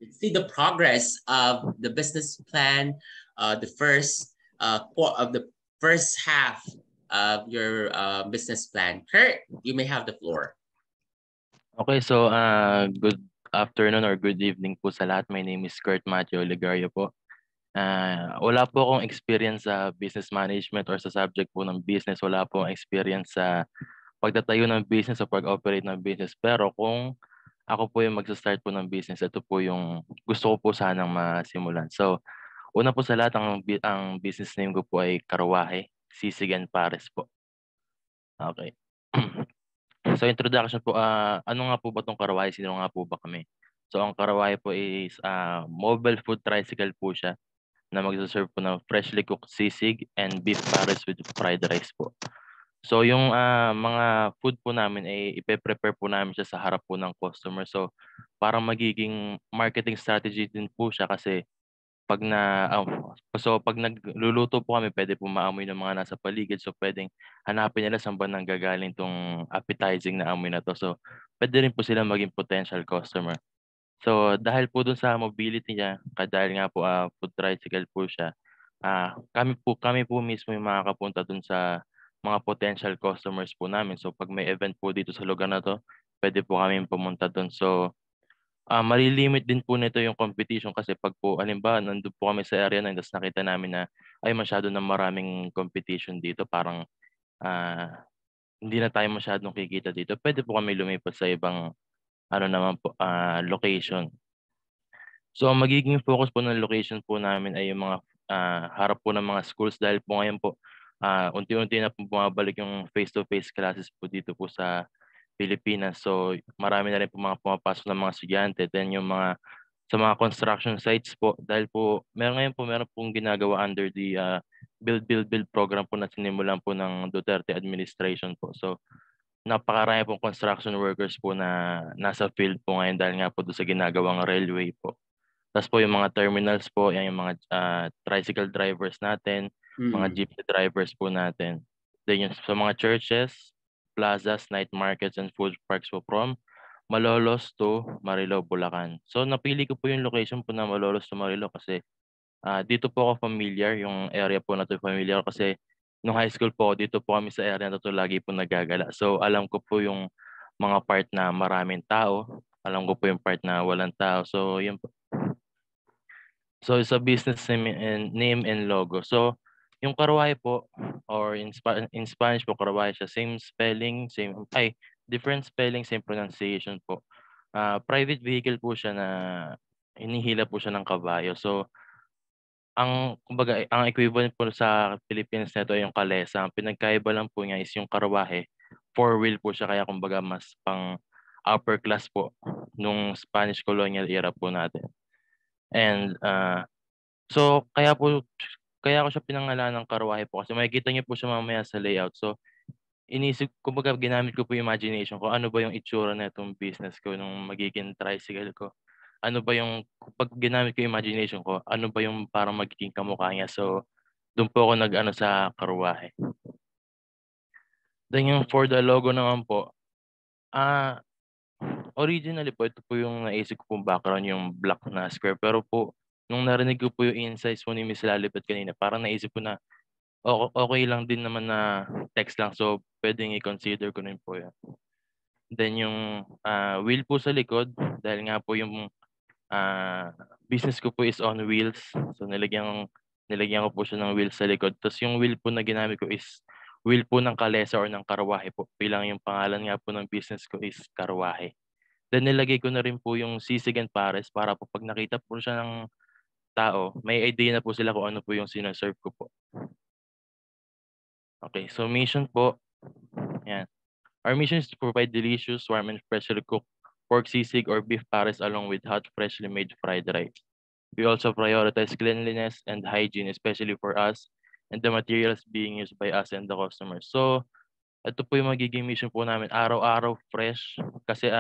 See the progress of the business plan, the first half of your business plan. Kurt, you may have the floor. Okay, so good afternoon or good evening po sa lahat. My name is Kurt Matthew Oligario po. Wala po akong experience sa business management or sa subject po ng business. Wala po akong experience sa pagtatayo ng business o pag-operate ng business. Pero kung ako po yung magsa-start po ng business, ito po yung gusto ko po sanang masimulan. So, una po sa lahat, ang business name ko po ay Karwahe, Sisig and Pares po. Okay. So introduction po, ano nga po ba itong Karawahe? Sino nga po ba kami? So ang Karawahe po is mobile food tricycle po siya na magsaserve po ng freshly cooked sisig and beef pares with fried rice po. So yung mga food po namin ay ipe-prepare po namin siya sa harap po ng customer. So parang magiging marketing strategy din po siya kasi pag nagluluto po kami, pwede po maamoy ng mga nasa paligid. So pwedeng hanapin nila saan ba nanggagaling tong appetizing na amoy na to. So pwede rin po sila maging potential customer. So dahil po dun sa mobility niya, dahil nga po food tricycle po siya, kami po mismo yung makakapunta dun sa mga potential customers po namin. So pag may event po dito sa lugar na to, pwede po kami pumunta dun. So malilimit din po nito yung competition kasi pag po, halimbawa, nandun po kami sa area na tapos nakita namin na ay masyado na maraming competition dito, parang hindi na tayo masyadong kikita dito. Pwede po kami lumipat sa ibang location. So ang magiging focus po ng location po namin ay yung mga harap po ng mga schools dahil po ngayon po unti-unti na po bumabalik yung face-to-face classes po dito po sa Pilipinas. So marami na rin po mga pumapasok ng mga estudyante. Then yung sa mga construction sites po, dahil po meron pong ginagawa under the Build program po na sinimulan po ng Duterte administration po. So napakarami pong construction workers po na nasa field po ngayon dahil nga po doon sa ginagawang railway po. Tapos po yung mga terminals po, yan yung mga tricycle drivers natin, mga jeepney drivers po natin. Then yung sa mga churches, plazas, night markets, and food parks po from Malolos to Marilao, Bulacan. So napili ko po yung location po na Malolos to Marilao kasi dito po ako familiar, yung area po na to familiar kasi nung high school po, dito po kami sa area na to lagi po nagagala. So alam ko po yung mga part na maraming tao, alam ko po yung part na walang tao. So yun po. So it's a business name and logo. So yung Karwahe po or in Spanish po Karwahe siya, same spelling, different spelling, same pronunciation po. Private vehicle po siya na hinihila po siya ng kabayo. So kumbaga ang equivalent po sa Philippines nito ay yung kalesa. Ang pinagkaiba lang po niya is yung Karwahe, four-wheel po siya kaya kumbaga mas pang upper class po nung Spanish colonial era po natin. And so kaya ko siya pinangalan ng Karwahe po kasi makikita niyo po siya mamaya sa layout. So kumbaga ginamit ko po yung imagination ko, ano ba yung itsura na itong business ko nung magiging tricycle ko. Ano ba yung, pag ginamit ko yung imagination ko, ano ba yung parang magiging kamukha niya. So doon po ako nag-ano sa Karwahe. Then yung for the logo naman po, originally po, ito po yung naisip ko pong background, yung black na square. Pero po, nung narinig ko po yung insights po ni Miss Lalipet kanina, parang naisip ko na okay lang din naman na text lang. So, pwedeng i-consider ko rin po yan. Then yung wheel po sa likod, dahil nga po yung business ko po is on wheels. So, nilagyan ko po siya ng wheel sa likod. Tapos yung wheel po na ginamit ko is wheel po ng Kalesa or ng Karwahe po. Bilang yung pangalan nga po ng business ko is Karwahe. Then nilagay ko na rin po yung sisig and pares para po pag nakita po siya ng tao, may idea na po sila kung ano po yung sinaserve ko po. Okay, so mission po, yan. Our mission is to provide delicious, warm, and freshly cooked pork sisig or beef pares along with hot, freshly made fried rice. We also prioritize cleanliness and hygiene, especially for us and the materials being used by us and the customers. So, ito po yung magiging mission po namin, araw-araw fresh. Kasi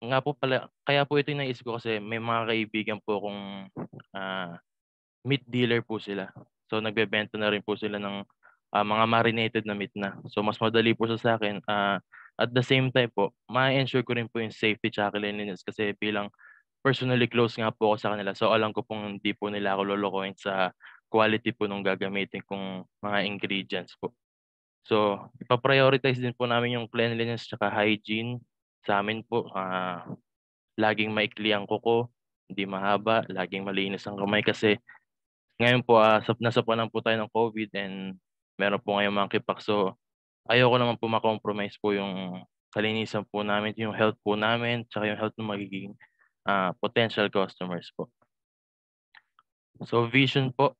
nga po pala, kaya po ito yung naisip ko kasi may mga kaibigan po akong meat dealer po sila. So nagbebenta na rin po sila ng mga marinated na meat na. So mas madali po sa akin. At the same time po, ma-ensure ko rin po yung safety tsaka cleanliness kasi bilang personally close nga po ako sa kanila. So alam ko pong hindi po nila ako lolokohin sa quality po nung gagamitin kong mga ingredients po. So ipa-prioritize din po namin yung cleanliness tsaka hygiene sa amin po. Laging maikli ang kuko, hindi mahaba, laging malinis ang kamay kasi ngayon po, nasapuan po tayo ng COVID and meron po ngayong monkeypox. So ayoko naman po ma-compromise po yung kalinisan po namin, yung health po namin, tsaka yung health ng magiging potential customers po. So vision po,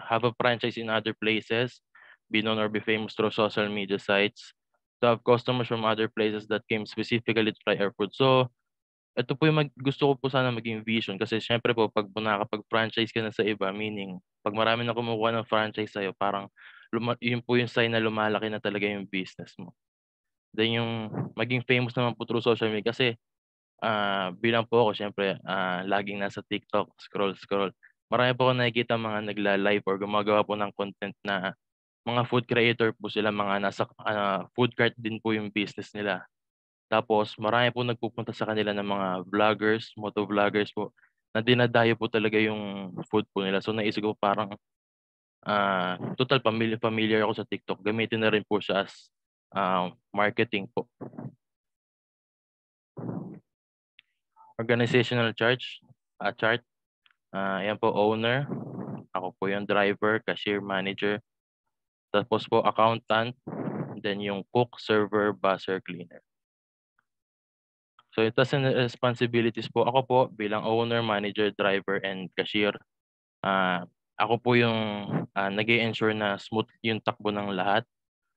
have a franchise in other places, be known or be famous through social media sites, to have customers from other places that came specifically to try our food. So ito po yung gusto ko po sana maging vision kasi syempre po pag nakakapag-franchise ka na sa iba, meaning pag marami na kumukuha ng franchise sa'yo, parang yun po yung sign na lumalaki na talaga yung business mo. Then yung maging famous naman po through social media kasi bilang po ako syempre laging nasa TikTok, scroll. Marami po ako nakikita mga nagla-live or gumagawa po ng content na mga food creator po sila, mga nasa food cart din po yung business nila. Tapos marami po nagpupunta sa kanila ng mga vloggers, motovloggers po, na dinadayo po talaga yung food po nila. So naisip ko parang, total familiar ako sa TikTok, gamitin na rin po siya as marketing po. Organizational chart. Yan po, owner. Ako po yung driver, cashier, manager. Tapos po accountant. Then yung cook, server, busser, cleaner. So it has responsibilities po. Ako po bilang owner, manager, driver, and cashier. Ako po yung nag-i-ensure na smooth yung takbo ng lahat.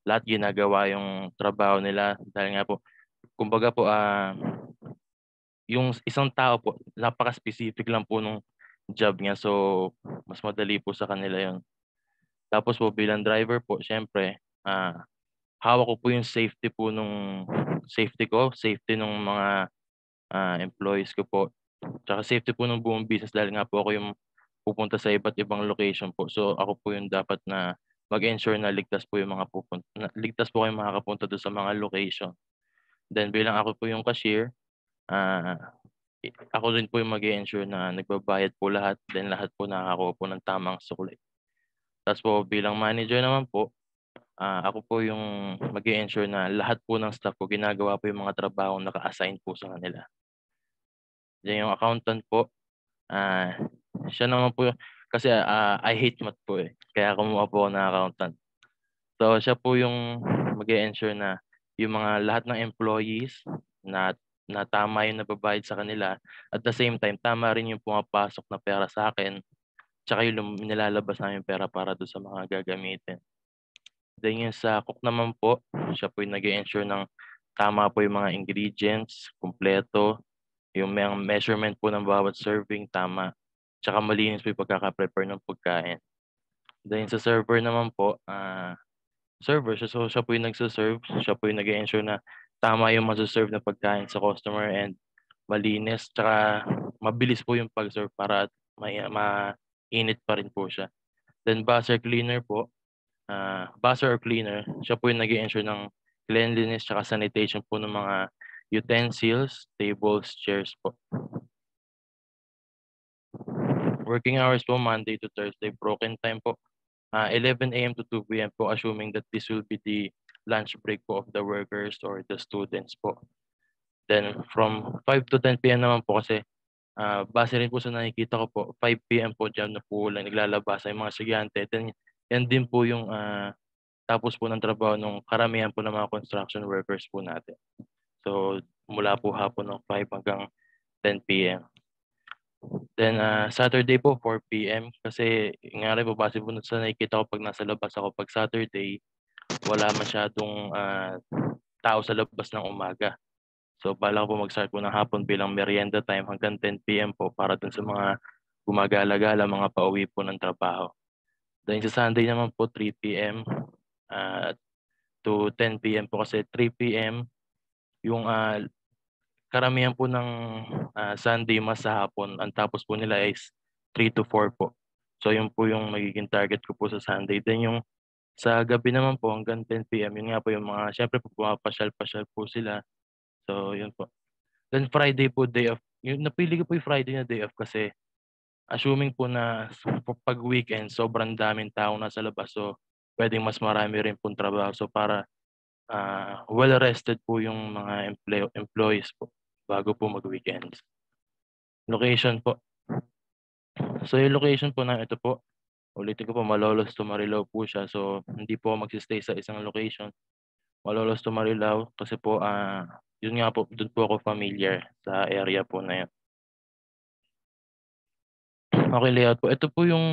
Lahat ginagawa yung trabaho nila. Dahil nga po, kumbaga po, yung isang tao po, napaka-specific lang po nung job niya. So mas madali po sa kanila yun. Tapos po bilang driver po, syempre, hawak ko po yung safety po safety nung mga employees ko po. Tsaka safety po ng buong business dahil nga po ako yung pupunta sa iba't ibang location po. So ako po yung dapat na mag-ensure na ligtas po yung ligtas po kayong makakapunta doon sa mga location. Then bilang ako po yung cashier, ako rin po yung mag-ensure na nagbabayad po lahat, then lahat po nakakakuha po ng tamang sukli. Tapos po bilang manager naman po, ako po yung mag-ensure na lahat po ng staff ko ginagawa po yung mga trabaho naka-assign po sa kanila. Then yung accountant po, siya naman po kasi I hate math po eh. Kaya kumuha po ako ng accountant. So siya po yung mag-ensure na yung mga lahat ng employees na tama yung nababayad sa kanila. At the same time, tama rin yung pumapasok na pera sa akin. Tsaka yung nilalabas namin pera para doon sa mga gagamitin. Then yung sa cook naman po, siya po yung nag-ensure ng tama po yung mga ingredients, kumpleto, yung measurement po ng bawat serving, tama. Tsaka malinis po yung pagkaka-prepare ng pagkain. Then sa server naman po, siya po yung nagsaserve, siya po yung nag-ensure na tama yung masaserve na pagkain sa customer and malinis, tsaka mabilis po yung pag-serve para mainit pa rin po siya. Then buzzer cleaner po, buzzer or cleaner, siya po yung nag-ensure ng cleanliness tsaka sanitation po ng mga utensils, tables, chairs po. Working hours po Monday to Thursday, broken time po 11 a.m. to 2 p.m. po, assuming that this will be the lunch break po of the workers or the students po. Then from 5 to 10 p.m. naman po kasi base rin po sa nakikita ko po, 5 p.m. po dyan na po lang naglalabas ang mga estudyante. Then yan din po yung tapos po ng trabaho ng karamihan po ng mga construction workers po natin. So mula po hapon ng 5 hanggang 10 p.m. Then Saturday po 4 p.m. kasi nga rin po base po sa nakikita ko pag nasa labas ako pag Saturday wala masyadong tao sa labas ng umaga. So bala ko po mag-start po ng hapon bilang merienda time hanggang 10 p.m. po para dun sa mga gumagala-gala, mga pauwi po ng trabaho. Then sa Sunday naman po 3 p.m. To 10 p.m. po kasi 3 p.m. yung karamihan po ng Sunday mas sa hapon. Ang tapos po nila is 3 to 4 po. So yun po yung magiging target ko po sa Sunday. Then yung Sa gabi naman po hanggang 10 PM, yun nga po yung mga siyempre po pumapasyal-pasyal po sila. So yun po. Then Friday po day off. Yung napili ko po yung Friday na day off kasi assuming po na pag weekend sobrang daming tao nasa labas. So pwedeng mas marami rin pong trabaho. So para well rested po yung mga employees po bago po mag-weekends. Location po. So yung location po na ito po, ulitin ko po, Malolos to Marilao po siya. So hindi po ako magsistay sa isang location. Malolos to Marilao kasi po yun nga po, doon po ako familiar sa area po na yun. Okay, layout po. Ito po yung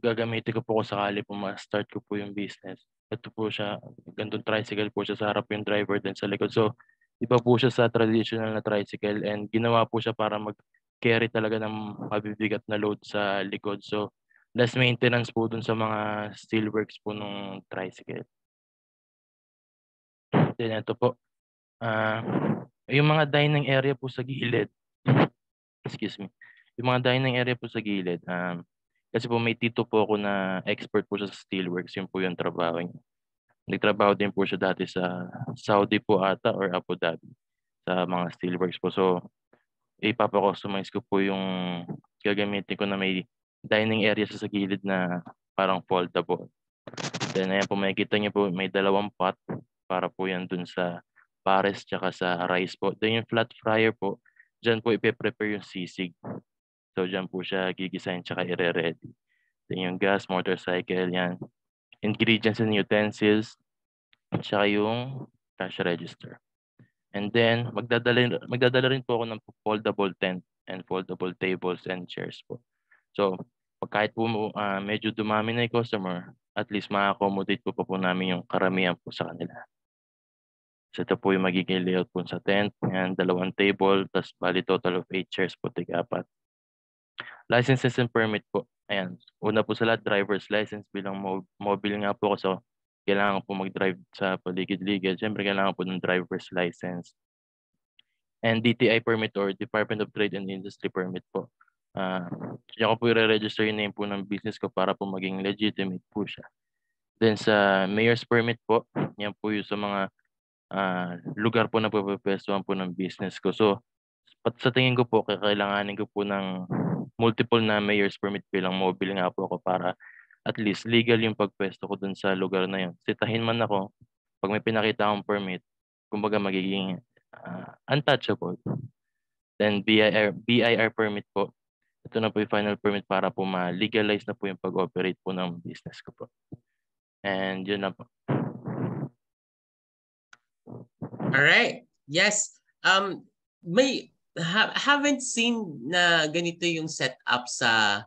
gagamitin ko po kung sakali po ma-start ko po yung business. Ito po siya, ganitong tricycle po siya, sa harap yung driver din sa likod. So, iba po siya sa traditional na tricycle and ginawa po siya para mag-carry talaga ng mabibigat na load sa likod. So, less maintenance po dun sa mga steelworks po ng tricycle. Then ito po, yung mga dining area po sa gilid, excuse me, yung mga dining area po sa gilid, kasi po may tito po ako na expert po siya sa steelworks, yun po yung trabaho niya. Nagtrabaho din po siya dati sa Saudi po ata or Abu Dhabi sa mga steelworks po. So, ipapa-customize ko po yung gagamitin ko na may dining area sa gilid na parang foldable. Then ayan po, makikita niyo po may dalawang pot para po yan dun sa pares tsaka sa rice po. Then yung flat fryer po, dyan po ipe-prepare yung sisig. So dyan po siya gigisahin tsaka ire-ready. Then yung gas, motorcycle, yan. Ingredients and utensils, tsaka yung cash register. And then, magdadala rin po ako ng foldable tent and foldable tables and chairs po. So, kahit po medyo dumami na yung customer, at least ma-accommodate po namin yung karamihan po sa kanila. So, ito po yung magiging layout po sa tent. Yan, 2 table, tas bali total of 8 chairs po, tig-apat. Licenses and permit po. Ayan, una po sa lahat, driver's license bilang mobile nga po ako. So, kailangan po mag-drive sa paligid-ligid. Siyempre, kailangan po ng driver's license. And DTI permit or Department of Trade and Industry permit po. Diyan ko po i-register yung name po ng business ko para po maging legitimate po siya. Then sa mayor's permit po, yan po yung sa mga lugar po na pupwestuhan po ng business ko. So, sa tingin ko po, kakailanganin ko po ng multiple na mayor's permit bilang mobile nga po ako para at least legal yung pagpwesto ko dun sa lugar na yun. Sitahin man ako, pag may pinakita akong permit, kumbaga magiging untouchable. Then BIR permit po. Ito na po yung final permit para po ma-legalize na po yung pag-operate po ng business ko po. And yun na po. Alright. Yes. Haven't seen na ganito yung setup sa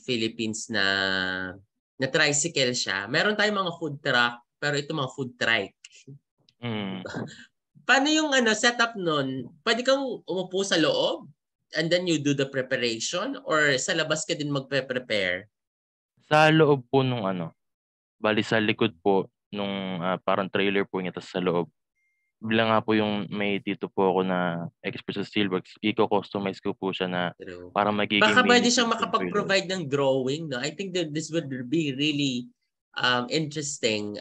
Philippines na tricycle siya. Meron tayong mga food truck, pero ito mga food trike. Paano yung setup nun? Pwede kang umupo sa loob and then you do the preparation or sa labas ka din magpe-prepare? Sa loob po nung bali sa likod po nung parang trailer po niya, tas sa loob. Bilang nga po yung may dito po ako na expert sa steelworks, i-customize ko po siya na para magiging baka pwede siyang makapag-provide ng drawing, no? I think that this would be really interesting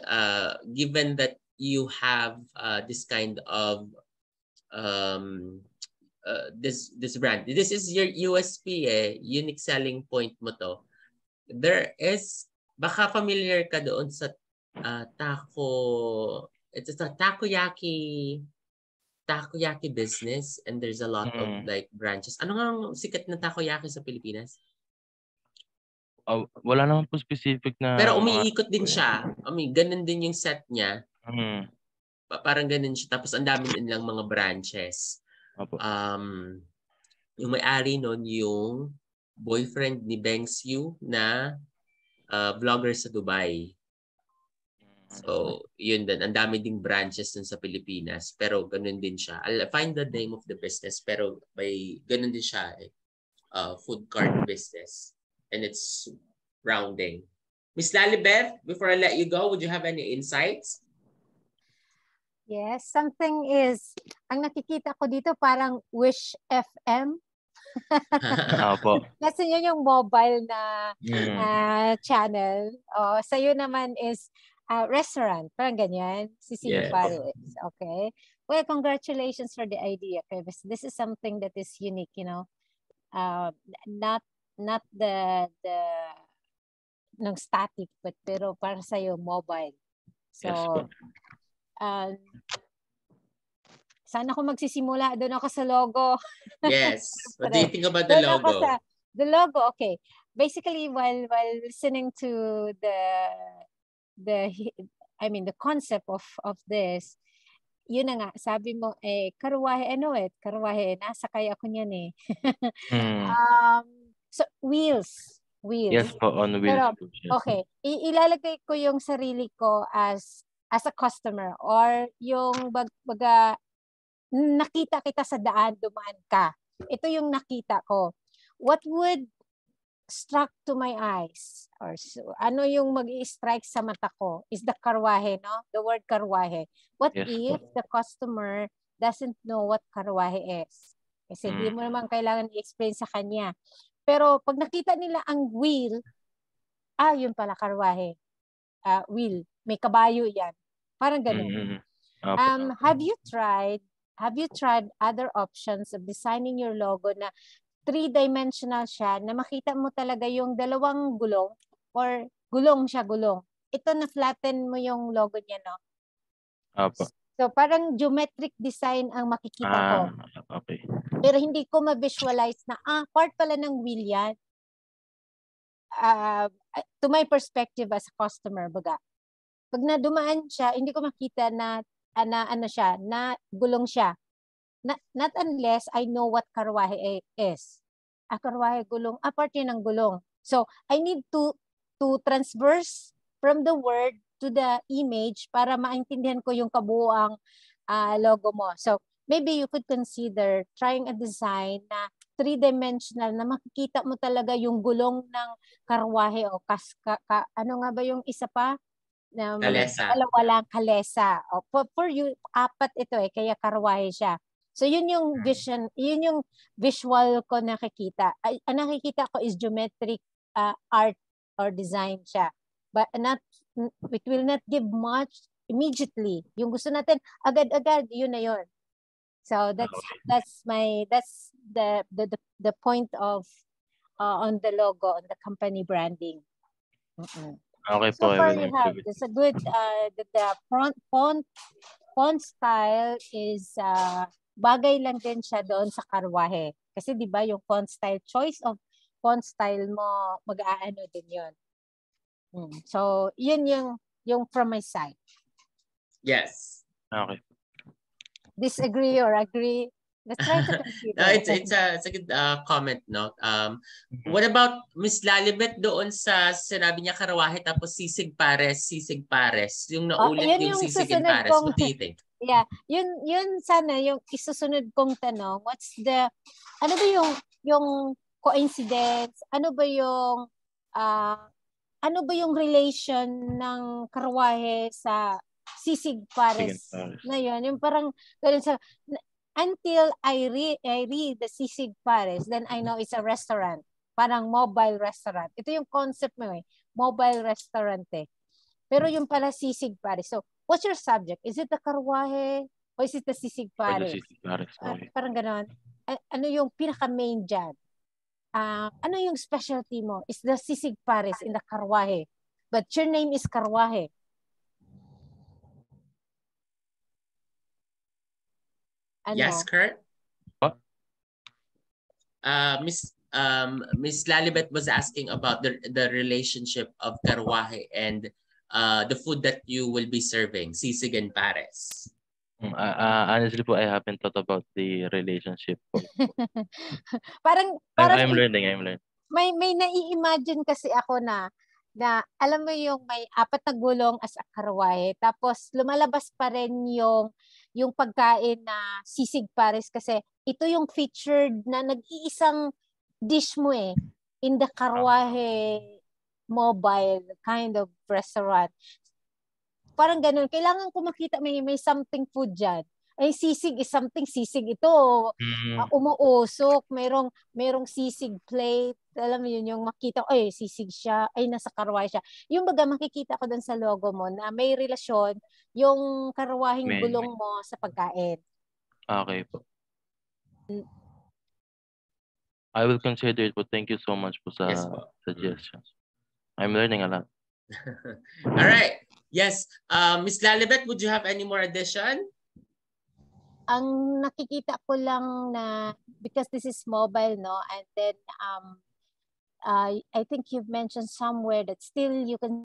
given that you have this kind of this brand. This is your USP unique selling point mo to. There is, baka familiar ka doon sa it's a takoyaki business and there's a lot of like branches. Ano nga ang sikat na takoyaki sa Pilipinas? Wala naman po specific na. Pero umiikot din siya. Ganun din yung set niya. Parang ganun siya. Tapos ang dami din lang mga branches. Yung may-ari nun yung boyfriend ni Beng Xiu na vlogger sa Dubai. So, yun din. Ang dami ding branches dun sa Pilipinas. Pero ganun din siya. I'll find the name of the business. Pero may ganun din siya. Food cart business. And it's rounding. Miss Lalibeth, before I let you go, would you have any insights? Yes, something is, ang nakikita ko dito parang Wish FM. Opo. Kasi yun yung mobile na channel. Sa'yo naman is restaurant. Parang ganyan. Sisig Yes. Paris. Okay. Well, congratulations for the idea, Kevin. This is something that is unique, not the ng static, pero para sa'yo, mobile. So, Yes po. sana ako magsisimula. Doon ako sa logo. Yes. What do you think about the Doon ako logo? the logo, okay. Basically, while listening to the concept of this, yun na nga, sabi mo, karwahe, nasakay ako niyan eh. So, wheels. Yes po, on wheels. Pero, po siya. okay, ilalagay ko yung sarili ko as a customer or yung baga nakita kita sa daan, dumaan ka. Ito yung nakita ko. What would struck to my eyes or ano yung mag-i-strike sa mata ko is the karwahe, no? The word karwahe. What Yes if po. the customer doesn't know what karwahe is? Kasi hindi mo naman kailangan i-explain sa kanya. Pero pag nakita nila ang wheel, yun pala karwahe. Wheel. May kabayo yan. Parang ganun. Have you tried other options of designing your logo na 3-dimensional siya, na makita mo talaga yung dalawang gulong or gulong. Ito na flatten mo yung logo niya, no? Opo. So parang geometric design ang makikita ko. Okay. Pero hindi ko ma-visualize na part pala ng wheel yan. To my perspective as a customer, baga. Pag nadumaan siya, hindi ko makita na gulong siya. Not unless I know what karwahe is. Karwahe gulong, part yun ng gulong. So, I need to transverse from the word to the image para maintindihan ko yung kabuuang logo mo. So, maybe you could consider trying a design na 3-dimensional na makikita mo talaga yung gulong ng karwahe o ano nga ba yung isa pa? Kalesa. Walang kalesa. For you, 4 ito kaya karwahe siya. So yun yung vision, yun yung visual ko nakikita. Ang nakikita ko is geometric art or design siya. But it will not give much immediately. Yung gusto natin agad-agad, yun na yun. So that's the point of on the logo, on the company branding. Okay so po. far you have this a good the font style is bagay lang din siya doon sa karwahe. Kasi 'di ba yung font style, choice of font style mo, mag-aano din 'yon. So, yun yung from my side. Yes. Okay. Disagree or agree? Let's try to consider. No, it's a good comment, no? What about Miss Lalibet doon sa sinabi niya karwahe tapos sisig pares? Yung naulit yung sisig and pares. What do you think? Yeah, yun sana yung isusunod kong tanong. Ano ba yung coincidence? Ano ba yung relation ng karwahe sa sisig pares na yun? Yung parang ganun sa until I read the sisig pares, then I know it's a restaurant. Parang mobile restaurant. Ito yung concept mo mobile restaurant Pero yung pala sisig pares. So, what's your subject? Is it the karwahe or is it the sisig pares? Parang gano'n. Ano yung pinaka-main dyan? Ano yung specialty mo? Is the sisig pares in the karwahe. But your name is karwahe. Yes, Kurt? Miss Lalibet was asking about the relationship of karwahe and the food that you will be serving, sisig and pares. Honestly po, I haven't thought about the relationship. parang I'm learning. May nai-imagine kasi ako na alam mo yung may 4 na gulong as a karwahe, tapos lumalabas pa rin yung pagkain na sisig pares kasi ito yung featured na nag-iisang dish mo in the karwahe mobile kind of restaurant. Parang ganun. Kailangan ko makita may something food dyan. Ay, sisig is something, sisig ito. Umuusok, merong sisig plate. Alam mo yun, yung makita ko, ay, sisig siya, ay, nasa karwahe siya. Yung baga, makikita ko dun sa logo mo na may relasyon yung karwaheng gulong mo sa pagkain. Okay po. I will consider it, but thank you so much po sa suggestions. I'm learning a lot. All right. Yes. Miss Lalibet, would you have any more addition? Ang nakikita ko lang na, because this is mobile, no? And then, I think you've mentioned somewhere that still you can